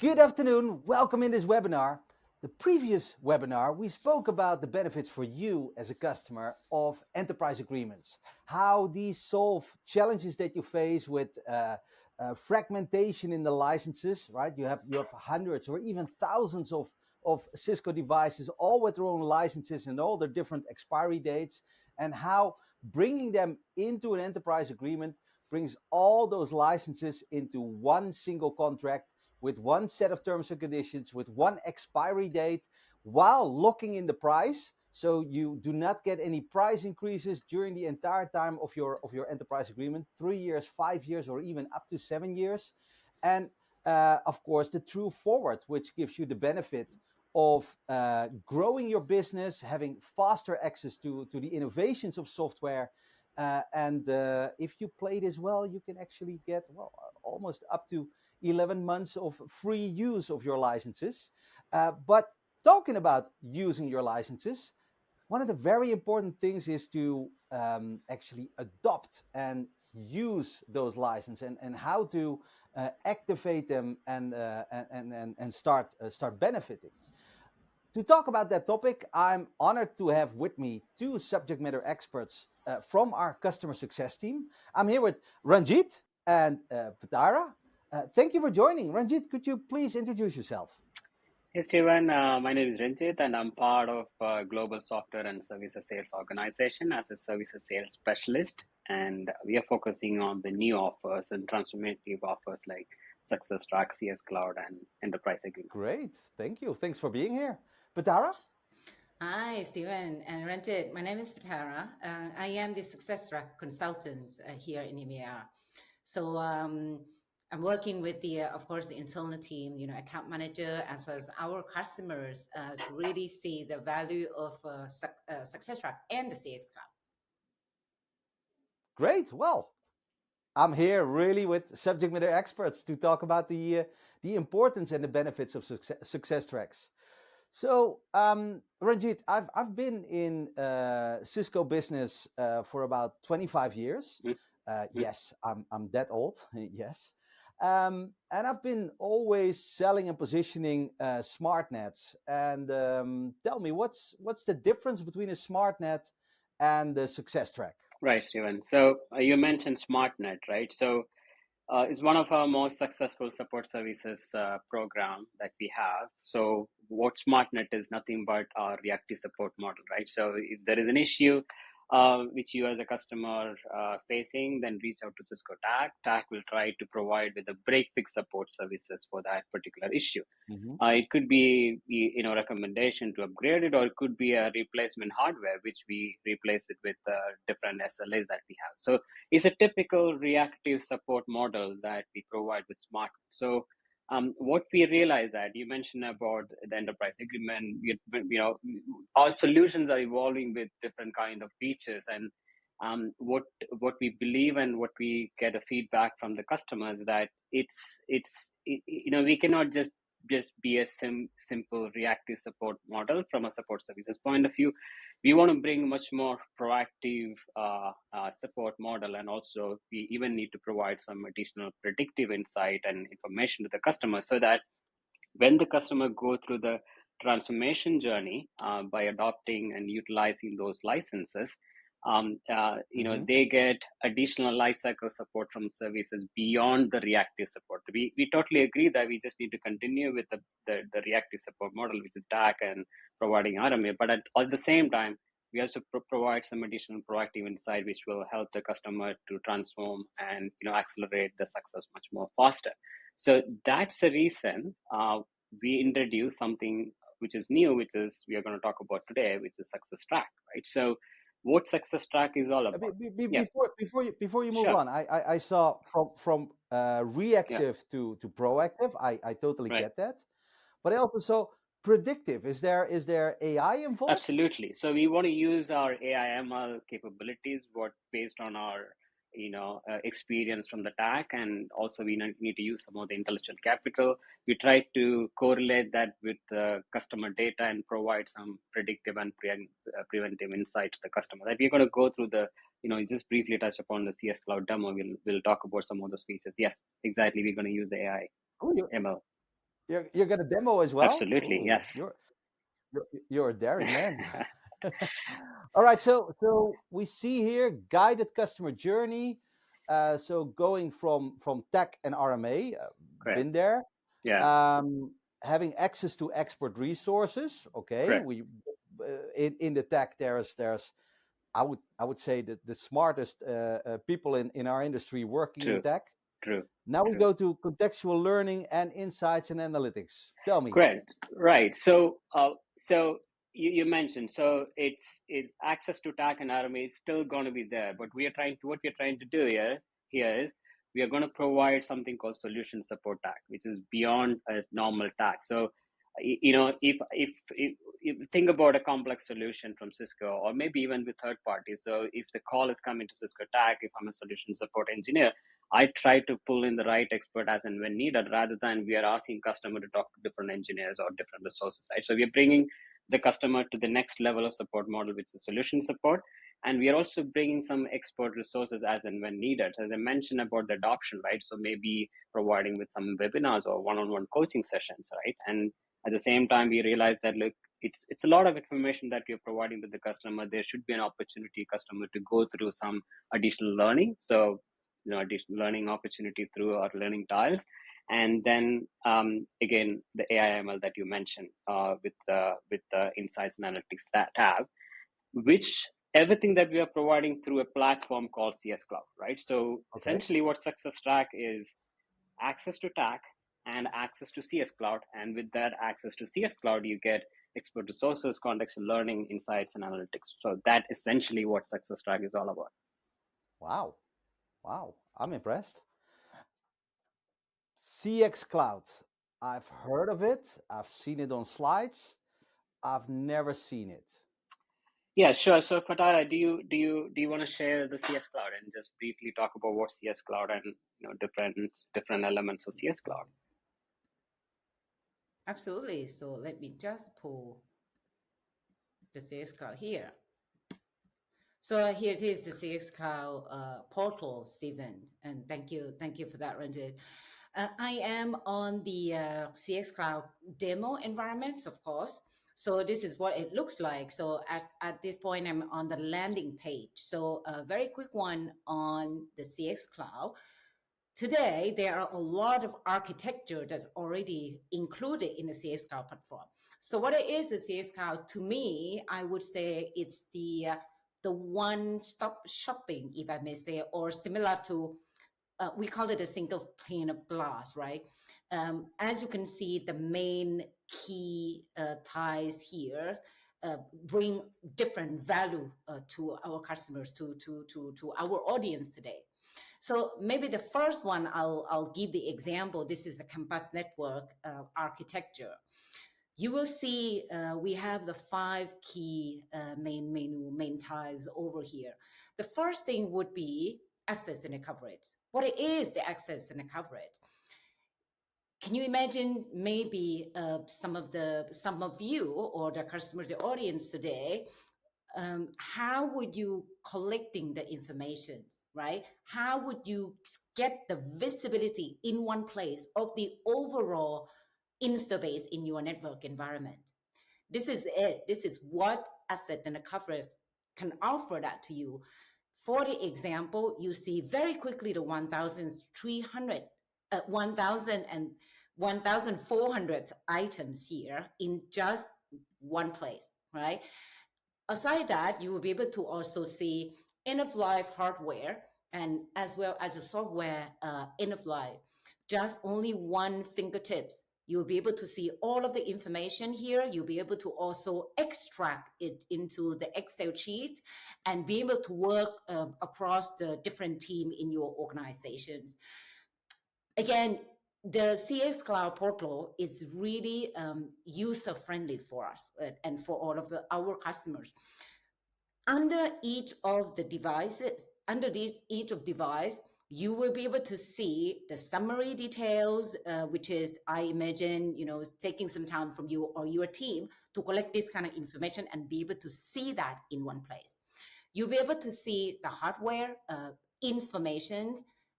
Good afternoon. Welcome in this webinar. The previous webinar, we spoke about the benefits for you as a customer of enterprise agreements, how these solve challenges that you face with fragmentation in the licenses, right? You have hundreds or even thousands of Cisco devices, all with their own licenses and all their different expiry dates, and how bringing them into an enterprise agreement brings all those licenses into one single contract with one set of terms and conditions, with one expiry date, while locking in the price. So you do not get any price increases during the entire time of your enterprise agreement, 3 years, 5 years, or even up to 7 years. And of course, the true forward, which gives you the benefit of growing your business, having faster access to the innovations of software. And if you play this well, you can actually get, well, almost up to 11 months of free use of your licenses. But talking about using your licenses, one of the very important things is to actually adopt and use those licenses and how to activate them and start benefiting. To talk about that topic, I'm honored to have with me two subject matter experts from our customer success team. I'm here with Ranjith and Phatara. Thank you for joining. Ranjith, could you please introduce yourself? Hey Steven, my name is Ranjith and I'm part of Global Software and Services Sales Organization as a services sales specialist. And we are focusing on the new offers and transformative offers like Success Track, CS Cloud, and Enterprise Agreements. Great. Thank you. Thanks for being here. Phatara? Hi, Steven and Ranjith. My name is Phatara. I am the Success Track consultant here in EMEA. So I'm working with of course, the internal team, account manager, as well as our customers to really see the value of Success Track and the CX Cloud. Great. Well, I'm here really with subject matter experts to talk about the importance and the benefits of success tracks. So, Ranjith, I've been in Cisco business for about 25 years. Yes, I'm that old. Yes, and I've been always selling and positioning smart nets. And tell me, what's the difference between a smart net and the success track? Right, Steven. So you mentioned SmartNet, right? So it's one of our most successful support services program that we have. So what SmartNet is nothing but our reactive support model, right? So if there is an issue which you as a customer facing, then reach out to Cisco TAC. TAC will try to provide with the break fix support services for that particular issue. It could be recommendation to upgrade it, or it could be a replacement hardware which we replace it with different SLAs that we have. So it's a typical reactive support model that we provide with Smart. So what we realize that you mentioned about the enterprise agreement, our solutions are evolving with different kind of features, and what we believe and what we get a feedback from the customers that we cannot just be a simple reactive support model from a support services point of view. We want to bring much more proactive support model, and also we even need to provide some additional predictive insight and information to the customer so that when the customer go through the transformation journey by adopting and utilizing those licenses, they get additional lifecycle support from services beyond the reactive support. We totally agree that we just need to continue with the reactive support model, which is DAC and providing RMA, but at the same time, we also provide some additional proactive insight, which will help the customer to transform and accelerate the success much more faster. So that's the reason we introduced something which is new, which is we are going to talk about today, which is Success Track, right? So what Success Track is all about. Before you move on, I saw from reactive to proactive. I totally get that, but I also saw predictive. Is there AI involved? Absolutely. So we want to use our AI ML capabilities, based on our experience from the TAC, and also we need to use some of the intellectual capital. We try to correlate that with the customer data and provide some predictive and preventive insight to the customer. That we're going to go through just briefly touch upon the CS Cloud demo. We'll talk about some of those features. Yes, exactly. We're going to use the AI ML. You're gonna demo as well? Absolutely, Ooh, yes. you're a daring man. All right, so we see here guided customer journey. So going from tech and RMA, Correct. been there. Yeah, Having access to expert resources. Okay, correct. we in the tech there's I would say that the smartest people in our industry working in True, tech. true, Now we true. go to contextual learning and insights and analytics. Tell me. Great. Right. So you mentioned, so it's access to TAC and RMA is still going to be there, but what we are trying to do here is we are going to provide something called solution support TAC, which is beyond a normal TAC. So if you think about a complex solution from Cisco or maybe even with third parties, so if the call is coming to Cisco TAC, if I'm a solution support engineer, I try to pull in the right expert as and when needed, rather than we are asking customer to talk to different engineers or different resources, right? So we are bringing the customer to the next level of support model, which is solution support. And we are also bringing some expert resources as and when needed. As I mentioned about the adoption, right? So maybe providing with some webinars or one-on-one coaching sessions, right? And at the same time, we realize that, look, it's a lot of information that we're providing to the customer. There should be an opportunity customer to go through some additional learning. So additional learning opportunity through our learning tiles. And then again, the AI/ML that you mentioned with the insights and analytics tab, which everything that we are providing through a platform called CS Cloud, right? So Okay. essentially what Success Track is access to TAC and access to CS Cloud. And with that access to CS Cloud, you get expert resources, contextual learning, insights, and analytics. So that essentially what Success Track is all about. Wow, I'm impressed. CX Cloud. I've heard of it. I've seen it on slides. I've never seen it. Yeah, sure. So Phatara, do you want to share the CS Cloud and just briefly talk about what CS Cloud and different elements of CS Cloud? Yes, absolutely. So let me just pull the CS Cloud here. So here it is, the CX Cloud portal, Stephen, and thank you for that, Ranjith. I am on the CX Cloud demo environment, of course. So this is what it looks like. So at this point, I'm on the landing page. So a very quick one on the CX Cloud. Today, there are a lot of architecture that's already included in the CS Cloud platform. So what it is, the CS Cloud, to me, I would say it's the one-stop shopping, if I may say, or similar to, we call it a single pane of glass, right? As you can see, the main key ties here bring different value to our customers, to our audience today. So maybe the first one, I'll give the example. This is the campus network architecture. You will see we have the 5 key main ties over here. The first thing would be access and coverage. What it is, the access and the coverage? Can you imagine maybe some of you or the customers, the audience today, how would you collecting the information, right? How would you get the visibility in one place of the overall install base in your network environment? This is it. This is what asset and the coverage can offer that to you. For the example, you see very quickly the 1,300, 1,000 and 1,400 items here in just one place, right? Aside that, you will be able to also see end-of-life hardware and as well as the software end of life. Just only one fingertips. You'll be able to see all of the information here. You'll be able to also extract it into the Excel sheet and be able to work across the different team in your organizations. Again, the CS Cloud portal is really user-friendly for us and for all of our customers. Under each of the devices, each of device, you will be able to see the summary details, which is, I imagine, taking some time from you or your team to collect this kind of information and be able to see that in one place. You'll be able to see the hardware information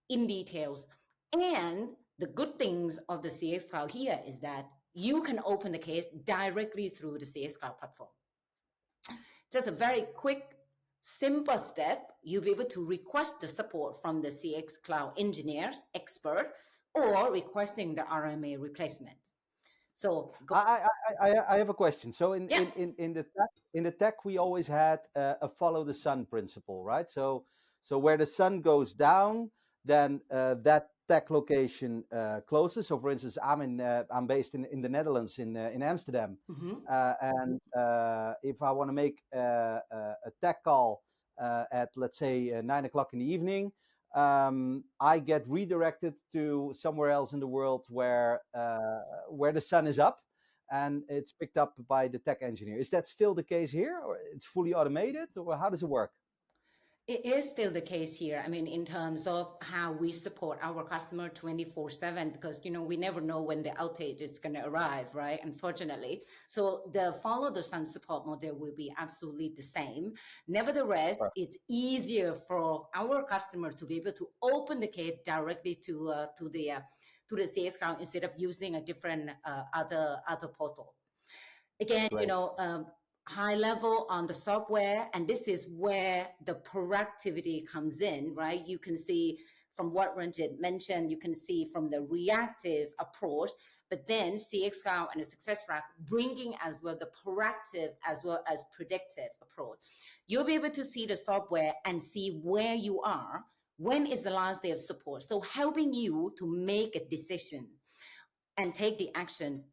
in details. And The good things of the CX Cloud here is that you can open the case directly through the CX Cloud platform. Just a very quick, simple step. You'll be able to request the support from the CX Cloud engineers, expert, or requesting the RMA replacement. So I have a question. So yeah. in the tech we always had a follow the sun principle, right? So where the sun goes down, then that tech location closes. So for instance, I'm based in the Netherlands in Amsterdam, and if I want to make a tech call at let's say 9 o'clock in the evening, I get redirected to somewhere else in the world where the sun is up, and it's picked up by the tech engineer. Is that still the case here, or it's fully automated, or how does it work? It is still the case here. I mean, in terms of how we support our customer 24/7, because, we never know when the outage is going to arrive, right? Unfortunately. So the follow the sun support model will be absolutely the same. Nevertheless, it's easier for our customer to be able to open the case directly to the CS Cloud instead of using a different other portal. Again, Great. High level on the software, and this is where the proactivity comes in, right? You can see from what Ranjith mentioned, you can see from the reactive approach, but then CX Cloud and the SuccessFact bringing as well the proactive as well as predictive approach. You'll be able to see the software and see where you are, when is the last day of support. So helping you to make a decision and take the action,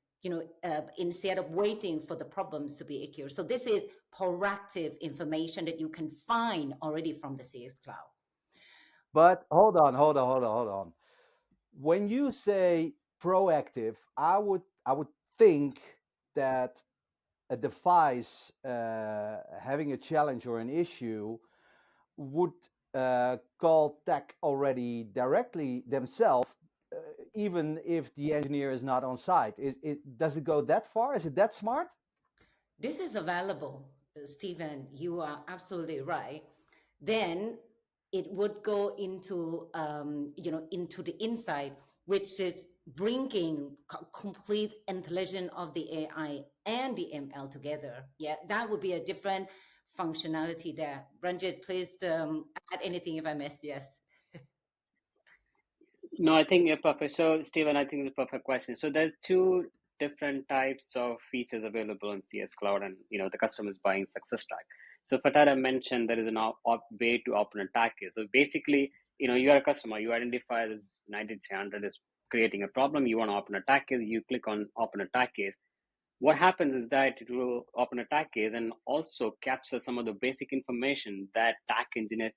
instead of waiting for the problems to be occurred. So this is proactive information that you can find already from the CS Cloud. But hold on. When you say proactive, I would think that a device having a challenge or an issue would call tech already directly themselves, even if the engineer is not on site. Does it go that far? Is it that smart? This is available, Stephen. You are absolutely right. Then it would go into into the insight, which is bringing complete intelligence of the AI and the ML together. Yeah, that would be a different functionality there. Ranjit, please add anything if I missed. Yes. No, I think you're perfect. So, Stephen, I think it's a perfect question. So there's two different types of features available in CS Cloud, and the customer is buying SuccessTrack. So Phatara mentioned there is an way to open a tag case. So basically, you are a customer, you identify this 9300 is creating a problem, you want to open a tag case, you click on open a tag case. What happens is that it will open a tag case and also capture some of the basic information that tag engineer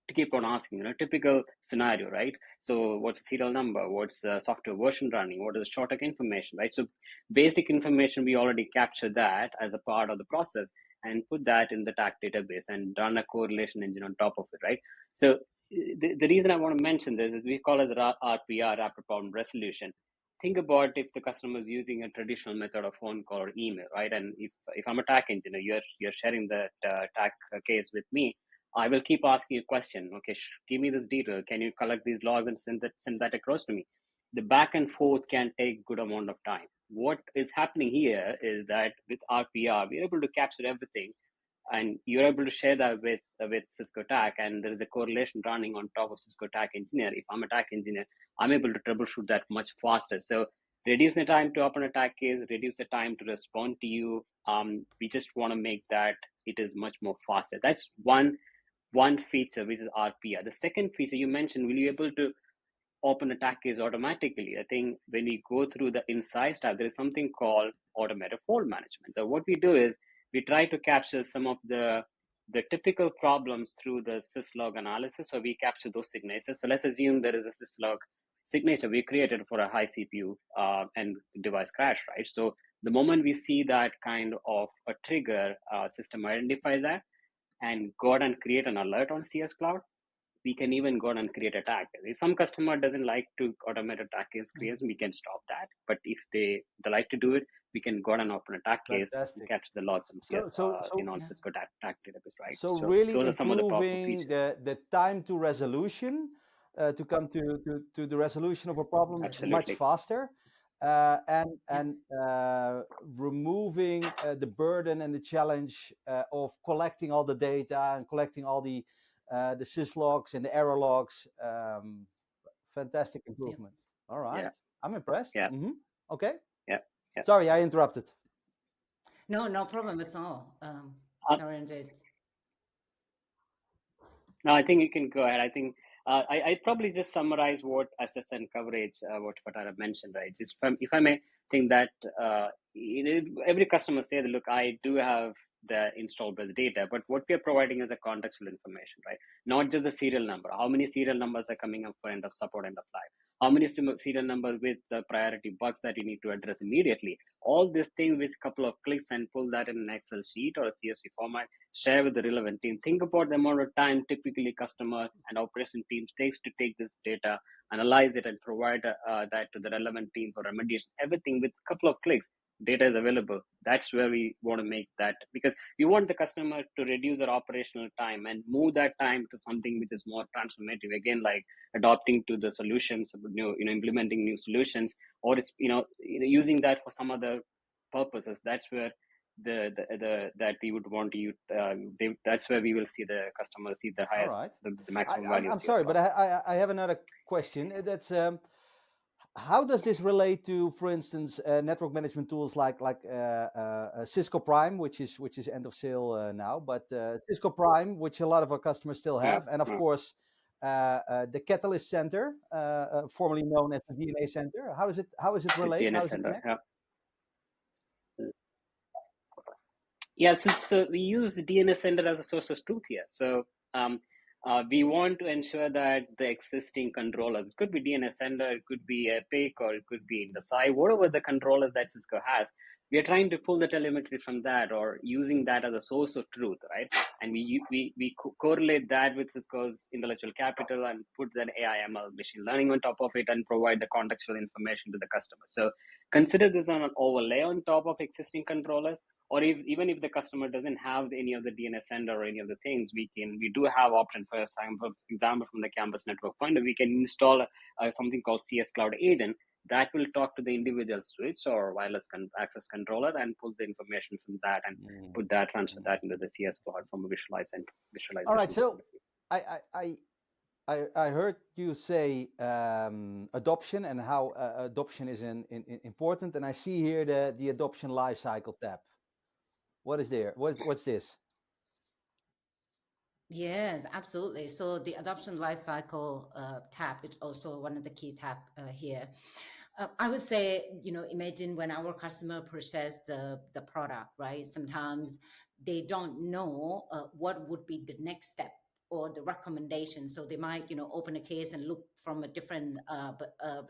to keep on asking, typical scenario, right? So what's the serial number? What's the software version running? What is the shortcut information, right? So basic information, we already capture that as a part of the process and put that in the tag database and run a correlation engine on top of it, right? So the reason I want to mention this is we call it RPR, Rapid Problem Resolution. Think about if the customer is using a traditional method of phone call or email, right? And if I'm a tag engineer, you're sharing that tag case with me, I will keep asking a question. Okay, give me this detail. Can you collect these logs and send that across to me? The back and forth can take good amount of time. What is happening here is that with RPR, we're able to capture everything, and you're able to share that with Cisco TAC, and there is a correlation running on top of Cisco TAC engineer. If I'm a TAC engineer, I'm able to troubleshoot that much faster. So reduce the time to open a TAC case, reduce the time to respond to you. We just want to make that it is much more faster. That's one feature, which is RPR. The second feature you mentioned, will you be able to open a tag case automatically? I think when we go through the Insights tab, there is something called automated fault management. So what we do is we try to capture some of the typical problems through the syslog analysis. So we capture those signatures. So let's assume there is a syslog signature we created for a high CPU and device crash, right? So the moment we see that kind of a trigger, system identifies that and go ahead and create an alert on CS Cloud. We can even go ahead and create a tag. If some customer doesn't like to automate a tag case creation, we can stop that. But if they like to do it, we can go ahead and open a tag case and capture the logs in CS, on Cisco tag database, right? So really those are some of the powerful improving features. the time to resolution to come to the resolution of a problem much Absolutely. faster, and removing the burden and the challenge of collecting all the data and collecting all the syslogs and the error logs. Fantastic Yeah. improvement. All right, Yeah. I'm impressed. Yeah. Okay. Yeah. Yeah. Sorry, I interrupted. No problem at all. Uh, Sorry, Ranjit. No, I think you can go ahead. I think I probably just summarize what assistant coverage, what Phatara mentioned, right? Just if I may think that every customer say that, look, I do have the install base data, but what we are providing is a contextual information, right? Not just the serial number. How many serial numbers are coming up for end of support, end of life? How many serial number with the priority bugs that you need to address immediately? All these things, which couple of clicks and pull that in an Excel sheet or a CSV format, share with the relevant team. Think about the amount of time typically customer and operation teams takes to take this data, analyze it, and provide that to the relevant team for remediation. Everything with a couple of clicks, data is available. That's where we want to make that, because we want the customer to reduce their operational time and move that time to something which is more transformative. Again, like adopting to the solutions, implementing new solutions, or it's using that for some other purposes. That's where that we would want to use. That's where we will see the customers see the highest, All right. the maximum I'm, value. I'm sorry, but I have another question. That's how does this relate to, for instance, network management tools like Cisco Prime, which is end of sale now, but Cisco Prime, which a lot of our customers still have, and of course the Catalyst Center, formerly known as the DNA Center. How is it relate? How DNS does it center. connect? Yeah, so we use DNS Center as a source of truth here. So we want to ensure that the existing controllers, it could be DNS Center, it could be Epic, or it could be in the SI, whatever the controllers that Cisco has, we are trying to pull the telemetry from that or using that as a source of truth, right? And we correlate that with Cisco's intellectual capital and put that AI ML machine learning on top of it and provide the contextual information to the customer. So consider this on an overlay on top of existing controllers, or even if the customer doesn't have any of the DNS sender or any of the things, we do have option. For example, from the campus network point, we can install something called CS Cloud Agent that will talk to the individual switch or wireless access controller and pull the information from that and transfer that into the CS Cloud from a visualization. All right, so I heard you say adoption and how adoption is important, and I see here the adoption lifecycle tab. What is there? What's this? Yes, absolutely. So the adoption lifecycle tab is also one of the key tab here. I would say, imagine when our customer purchase the product, right? Sometimes they don't know what would be the next step or the recommendation. So they might, open a case and look from a different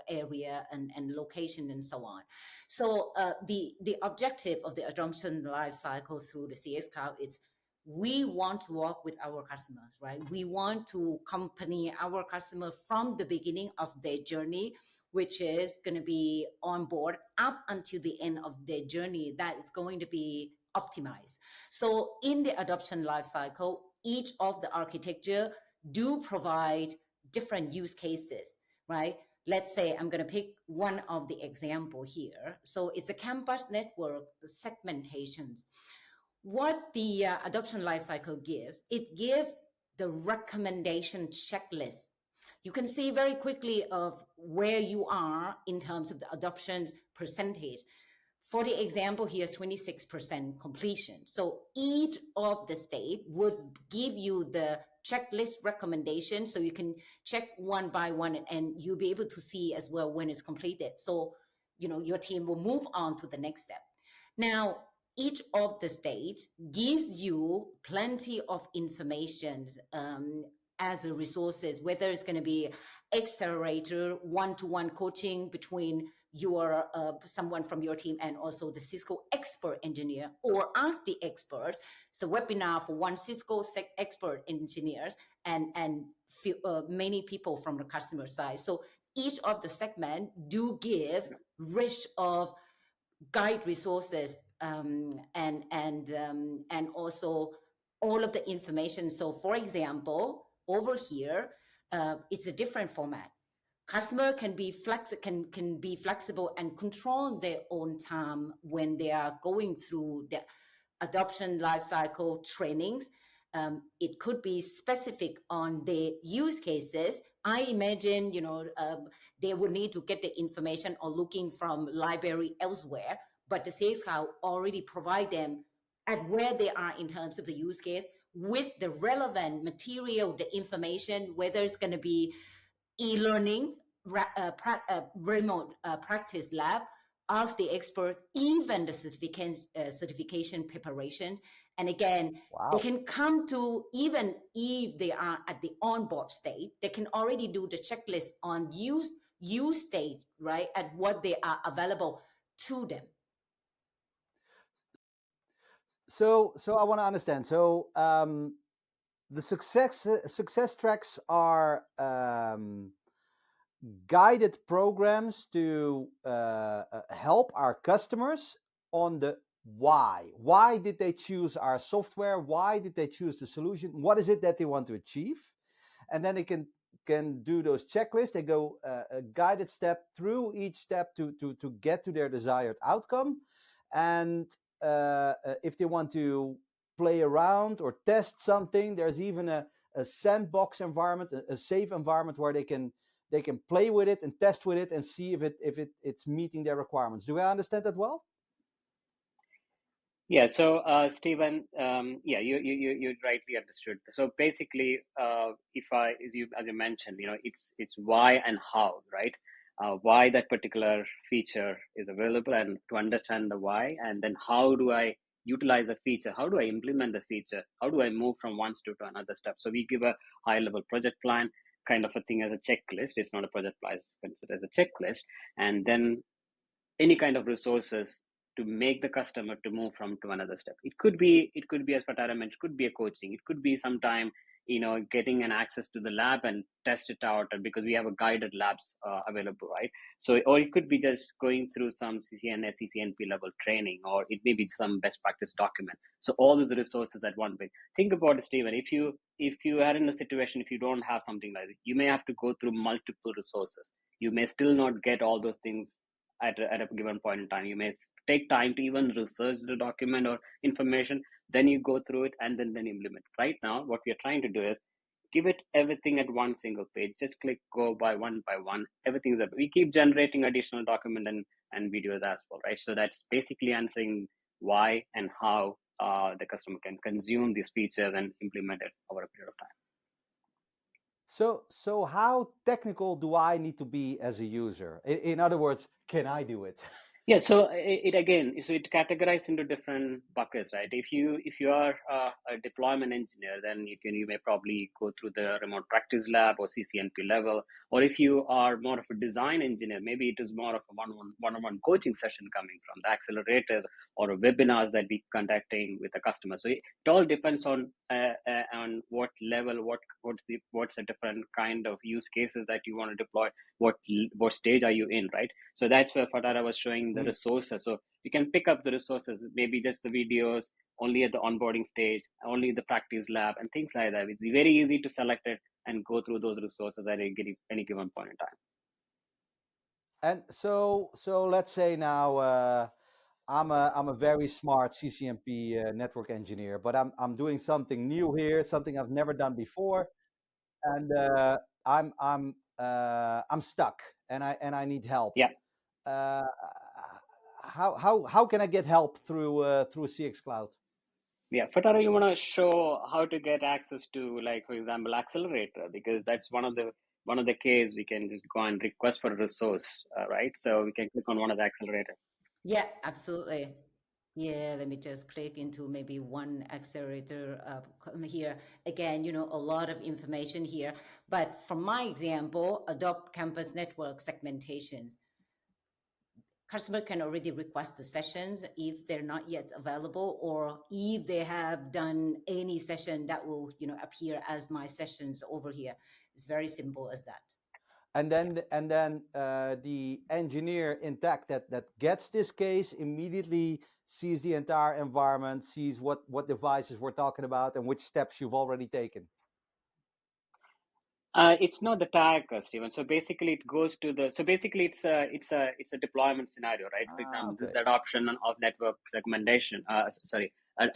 area and location and so on. So the objective of the adoption life cycle through the CS Cloud is we want to work with our customers, right? We want to accompany our customer from the beginning of their journey, which is going to be on board up until the end of their journey. That is going to be optimized. So in the adoption lifecycle, each of the architecture do provide different use cases, right? Let's say I'm going to pick one of the example here. So it's a campus network segmentations. What the adoption lifecycle gives, it gives the recommendation checklist. You can see very quickly of where you are in terms of the adoption percentage. For the example, here's 26% completion. So each of the state would give you the checklist recommendation, so you can check one by one and you'll be able to see as well when it's completed. So, your team will move on to the next step. Now, each of the states gives you plenty of information as a resources, whether it's going to be accelerator, one-to-one coaching between your someone from your team and also the Cisco expert engineer, or ask the expert. It's a webinar for one Cisco expert engineers and many people from the customer side. So each of the segment do give rich of guide resources and also all of the information. So for example, over here, it's a different format. Customer can be can be flexible and control their own time when they are going through the adoption lifecycle trainings. It could be specific on the use cases. I imagine, they would need to get the information or looking from library elsewhere, but the sales cloud already provide them at where they are in terms of the use case with the relevant material, the information, whether it's going to be e-learning, remote practice lab, ask the expert, even the certification preparation. And again, they Wow. can come to, even if they are at the onboard state, they can already do the checklist on use state, right, at what they are available to them. So I want to understand. So the success tracks are guided programs to help our customers on the why. Why did they choose our software? Why did they choose the solution? What is it that they want to achieve? And then they can do those checklists. They go a guided step through each step to get to their desired outcome. And if they want to play around or test something, there's even a sandbox environment, a safe environment where they can play with it and test with it and see if it's meeting their requirements. Do I understand that well? Yeah, so Stephen, yeah, you rightly understood. So basically, if I as you mentioned, it's why and how, right? Why that particular feature is available, and to understand the why, and then how do I utilize a feature? How do I implement the feature? How do I move from one step to another step? So we give a high level project plan kind of a thing as a checklist. It's not a project plan; it's considered as a checklist, and then any kind of resources to make the customer to move from to another step. It could be as Phatara mentioned, could be a coaching. It could be sometime, getting an access to the lab and test it out, because we have a guided labs available, right? So, or it could be just going through some CCNS, CCNP level training, or it may be some best practice document. So all those resources at one place. Think about it, Stephen. If you are in a situation, if you don't have something like it, you may have to go through multiple resources. You may still not get all those things at a given point in time. You may take time to even research the document or information, then you go through it and then implement. Right now, what we are trying to do is give it everything at one single page. Just click go by one. Everything's up. We keep generating additional document and videos as well, right? So that's basically answering why and how the customer can consume these features and implement it over a period of time. So how technical do I need to be as a user? In other words, can I do it? Yeah, so it again, so it categorized into different buckets, right? If you are a deployment engineer, then you may probably go through the remote practice lab or CCNP level. Or if you are more of a design engineer, maybe it is more of a one-on-one coaching session coming from the accelerators or webinars that we conducting with the customer. So it all depends on what level, what's a different kind of use cases that you want to deploy, what stage are you in, right? So that's where Phatara was showing the resources. So you can pick up the resources, maybe just the videos, only at the onboarding stage, only the practice lab, and things like that. It's very easy to select it and go through those resources at any given point in time. And so let's say now I'm a very smart CCNP network engineer, but I'm doing something new here, something I've never done before, and I'm stuck, and I need help. Yeah. Uh, how can I get help through CX Cloud? Yeah, Phatara, you want to show how to get access to, like, for example, accelerator, because that's one of the case we can just go and request for a resource, right? So we can click on one of the accelerator. Yeah, absolutely. Yeah, let me just click into maybe one accelerator here. Again, a lot of information here. But from my example, adopt campus network segmentations. Customer can already request the sessions if they're not yet available, or if they have done any session that will, appear as my sessions over here. It's very simple as that. And then the engineer in tech that gets this case immediately sees the entire environment, sees what devices we're talking about and which steps you've already taken. It's not the tag, Stephen. So basically, it goes to the. So basically, it's a deployment scenario, right? For example, Okay. this adoption of network segmentation.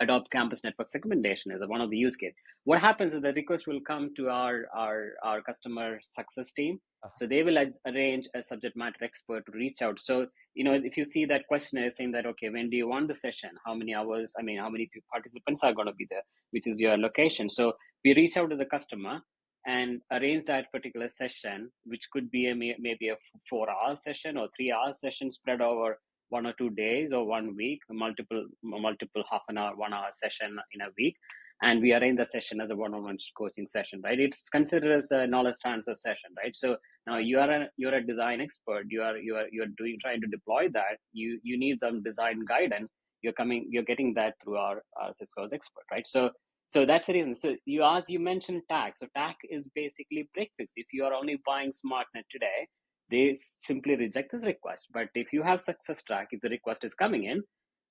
Adopt campus network segmentation is one of the use case. What happens is the request will come to our customer success team. So they will arrange a subject matter expert to reach out. So if you see that questionnaire saying that, okay, when do you want the session? How many hours? I mean, how many participants are going to be there? Which is your location. So we reach out to the customer and arrange that particular session, which could be maybe a 4-hour session or 3-hour session spread over 1 or 2 days or 1 week, multiple half an hour, 1 hour session in a week. And we arrange the session as a one-on-one coaching session, right? It's considered as a knowledge transfer session, right? So now you're a design expert. You're trying to deploy that. You need some design guidance. You're getting that through our Cisco's expert, right? So that's the reason. So you mentioned tag. So tag is basically break fix. If you are only buying SmartNet today, they simply reject this request. But if you have success track, if the request is coming in,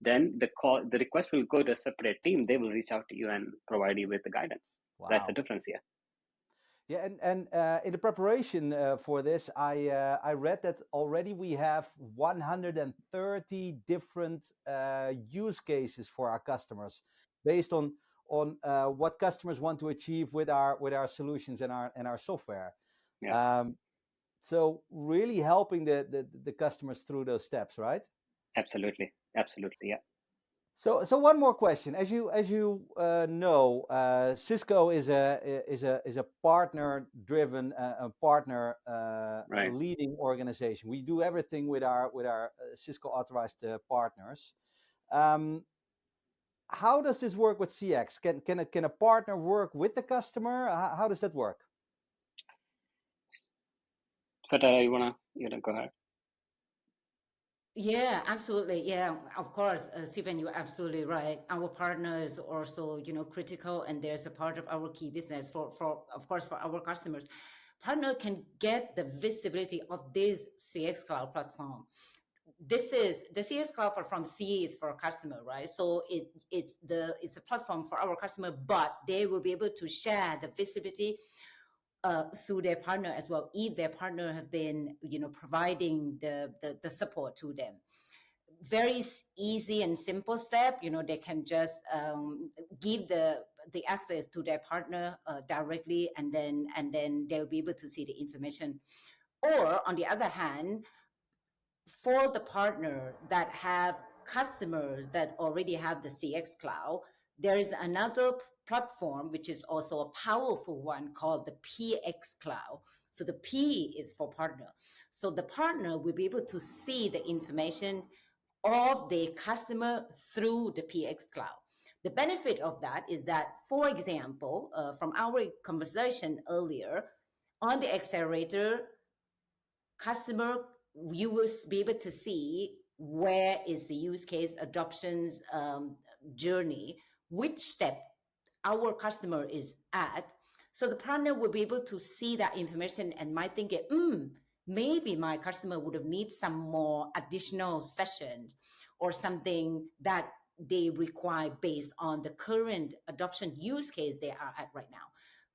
then the request will go to a separate team. They will reach out to you and provide you with the guidance. Wow. That's the difference here. Yeah, and in the preparation for this, I read that already we have 130 different use cases for our customers, based on what customers want to achieve with our solutions and our software. Yeah. So really helping the customers through those steps, right? Absolutely, yeah. So one more question. As you know, Cisco is a partner-driven, partner Right. leading organization. We do everything with our Cisco authorized partners. How does this work with CX? Can a partner work with the customer? How does that work? Phatara, you wanna go ahead? Yeah, absolutely. Yeah, of course, Stephen, you're absolutely right. Our partner is also, critical, and there's a part of our key business for of course, for our customers. Partner can get the visibility of this CX cloud platform. This is the CX cloud platform. C is for a customer, right? So it's a platform for our customer, but they will be able to share the visibility through their partner as well, if their partner have been providing the support to them. Very easy and simple step. They can just give the access to their partner directly, and then they'll be able to see the information. Or on the other hand, for the partner that have customers that already have the CX cloud, there is another platform which is also a powerful one called the PX cloud. So the P is for partner. So the partner will be able to see the information of the customer through the PX cloud. The benefit of that is that, for example, from our conversation earlier, on the accelerator, customer, you will be able to see where is the use case adoptions journey, which step our customer is at. So the partner will be able to see that information and might think, maybe my customer would have need some more additional sessions or something that they require based on the current adoption use case they are at right now.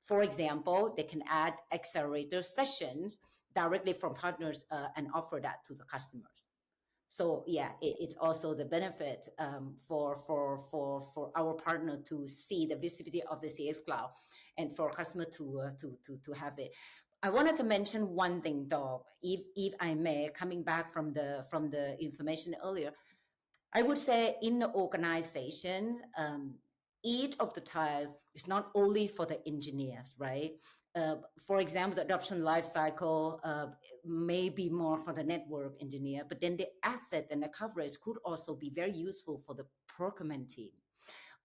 For example, they can add accelerator sessions directly from partners and offer that to the customers. So yeah, it's also the benefit for our partner to see the visibility of the CX cloud, and for customer to have it. I wanted to mention one thing though, if I may, coming back from the information earlier. I would say in the organization, each of the tiles is not only for the engineers, right? For example, the adoption lifecycle may be more for the network engineer, but then the asset and the coverage could also be very useful for the procurement team,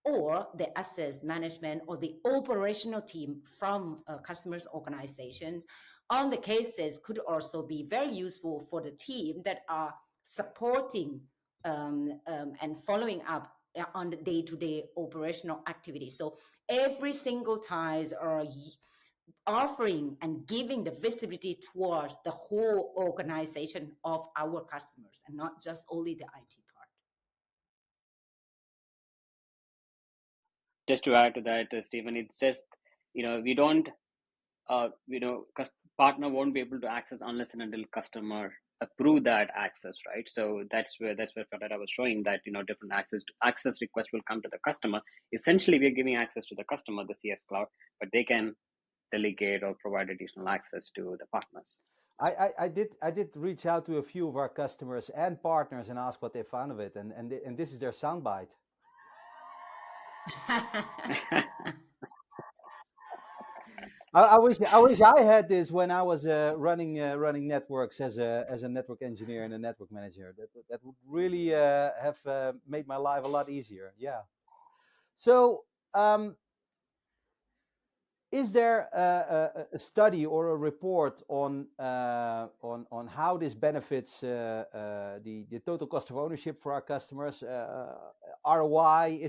or the assets management or the operational team from customers' organizations. On the cases could also be very useful for the team that are supporting and following up on the day-to-day operational activity. So every single ties are offering and giving the visibility towards the whole organization of our customers, and not just only the IT part. Just to add to that, Stephen, it's just we don't partner won't be able to access unless and until customer approve that access, right? So that's where Phatara was showing that different access requests will come to the customer. Essentially, we're giving access to the customer, the CS Cloud, but they can delegate or provide additional access to the partners. I did reach out to a few of our customers and partners and ask what they found of it, and this is their soundbite. I wish I had this when I was running networks as a network engineer and a network manager. That would really have made my life a lot easier. Yeah. So, is there a study or a report on how this benefits the total cost of ownership for our customers? ROI?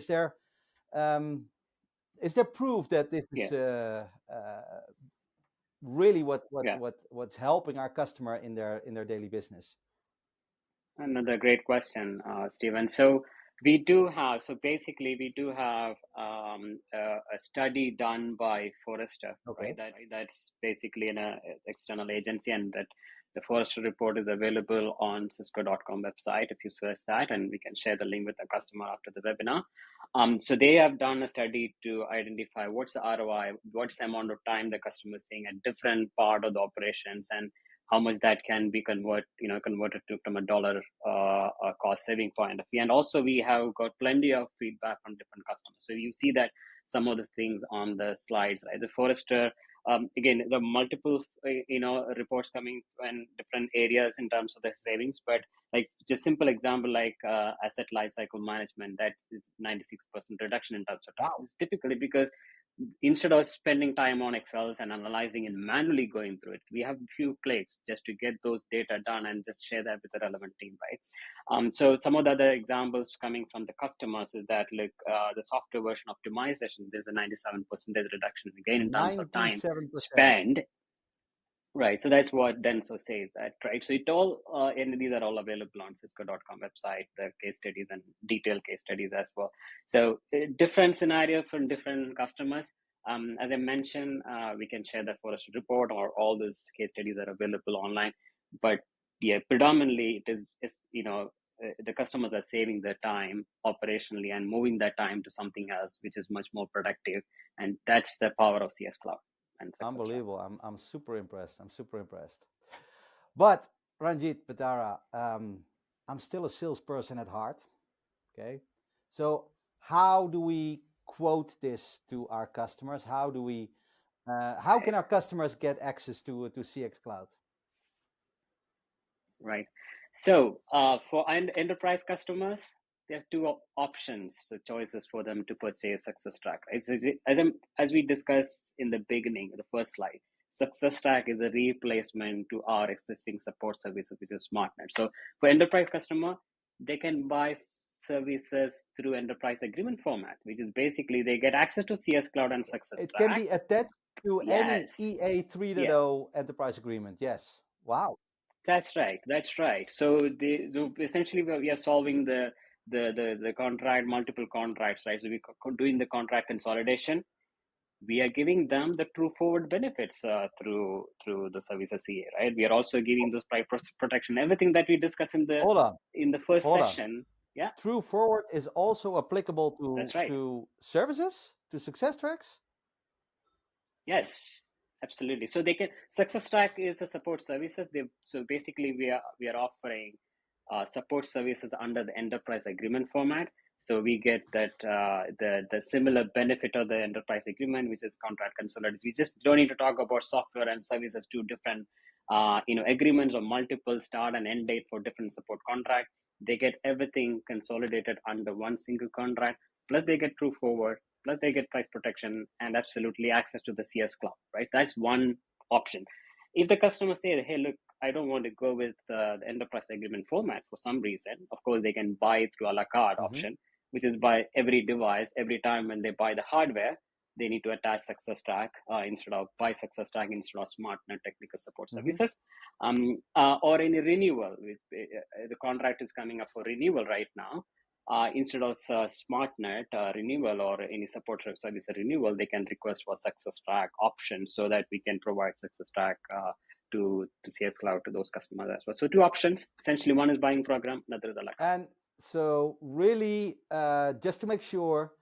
Is there proof that this is really what's helping our customer in their daily business? Another great question, Stephen. So we do have a study done by Forrester. Okay. Right? That's basically an external agency, and that the Forrester report is available on Cisco.com website if you search that, and we can share the link with the customer after the webinar. So they have done a study to identify what's the ROI, what's the amount of time the customer is seeing at different part of the operations, and how much that can be converted to from a dollar cost saving point of view. And also we have got plenty of feedback from different customers. So you see that some of the things on the slides, right? The Forrester, again, the multiple reports coming in different areas in terms of the savings, but like just simple example like asset lifecycle management, that is 96% reduction in terms of time. Wow. It's typically because instead of spending time on Excels and analyzing and manually going through it, we have a few clicks just to get those data done and just share that with the relevant team, right? So some of the other examples coming from the customers is that like the software version optimization, there's a 97% reduction again in terms of time spent. Right, so that's what Denso says, that right. So it all and these are all available on Cisco.com website, the case studies and detailed case studies as well. So different scenario for different customers. As I mentioned, we can share the Forrester report, or all those case studies are available online. But yeah, predominantly it is the customers are saving their time operationally and moving that time to something else, which is much more productive, and that's the power of CS Cloud. Unbelievable. I'm super impressed. But Ranjith, Phatara, I'm still a salesperson at heart. Okay. So how do we quote this to our customers? How can our customers get access to CX Cloud? Right. So for enterprise customers, they have two options, so choices for them to purchase SuccessTrack. Right? So as we discussed in the beginning, the first slide, SuccessTrack is a replacement to our existing support services, which is SmartNet. So for enterprise customer, they can buy services through enterprise agreement format, which is basically they get access to CS Cloud and SuccessTrack. It can be attached to any EA 3.0 enterprise agreement. Yes. Wow. That's right. So essentially we are solving the contract, multiple contracts, right? So we're doing the contract consolidation. We are giving them the true forward benefits through the services CA, right? We are also giving those price protection, everything that we discussed in the first session. Yeah. True forward is also applicable to services, to SuccessTracks? Yes. Absolutely. So they can SuccessTrack is a support services. So basically we are offering support services under the enterprise agreement format. So we get that the similar benefit of the enterprise agreement, which is contract consolidated. We just don't need to talk about software and services, two different agreements or multiple start and end date for different support contract. They get everything consolidated under one single contract. Plus they get true forward. Plus they get price protection and absolutely access to the CS Cloud, right? That's one option. If the customer says, hey, look, I don't want to go with the enterprise agreement format for some reason, of course, they can buy through a la carte option, which is by every device, every time when they buy the hardware, they need to attach SuccessTrack instead of buy SuccessTrack instead of SmartNet technical support services. Or any renewal. The contract is coming up for renewal right now. instead of SmartNet renewal or any support service renewal, they can request for success track option so that we can provide success track to CS Cloud to those customers as well. So two options, essentially one is buying program, another is a like. And so really, just to make sure,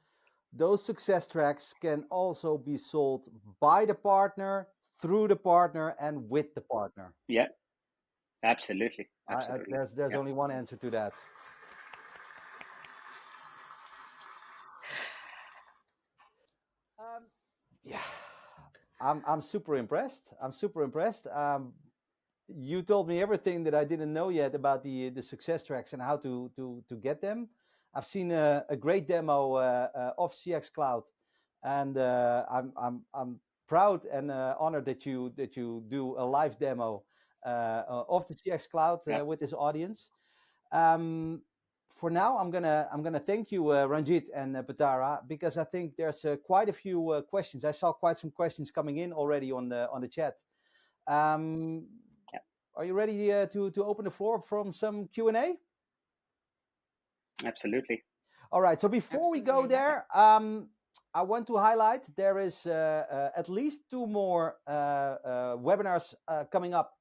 those success tracks can also be sold by the partner, through the partner, and with the partner. Yeah, absolutely. Absolutely. There's only one answer to that. Yeah, I'm super impressed. I'm super impressed. You told me everything that I didn't know yet about the success tracks and how to get them. I've seen a great demo of CX Cloud, and I'm proud and honored that you do a live demo of the CX Cloud with this audience. For now, I'm gonna thank you, Ranjith and Phatara, because I think there's quite a few questions. I saw quite some questions coming in already on the chat. Are you ready to open the floor from some Q&A? Absolutely. All right. So before we go there, I want to highlight there is at least 2 more webinars coming up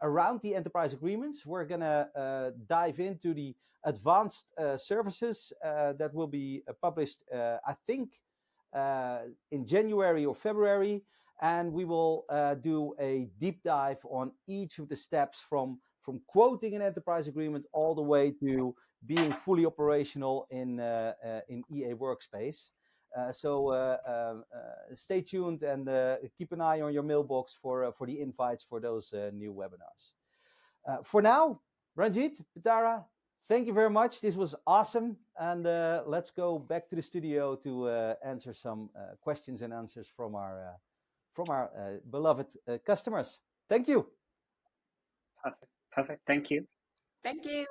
around the enterprise agreements. We're gonna dive into the advanced services that will be published, I think, in January or February. And we will do a deep dive on each of the steps from quoting an enterprise agreement all the way to being fully operational in EA Workspace. So stay tuned and keep an eye on your mailbox for the invites for those new webinars. For now, Ranjith, Phatara, thank you very much. This was awesome. And let's go back to the studio to answer some questions and answers from our beloved customers. Thank you. Perfect. Thank you. Thank you.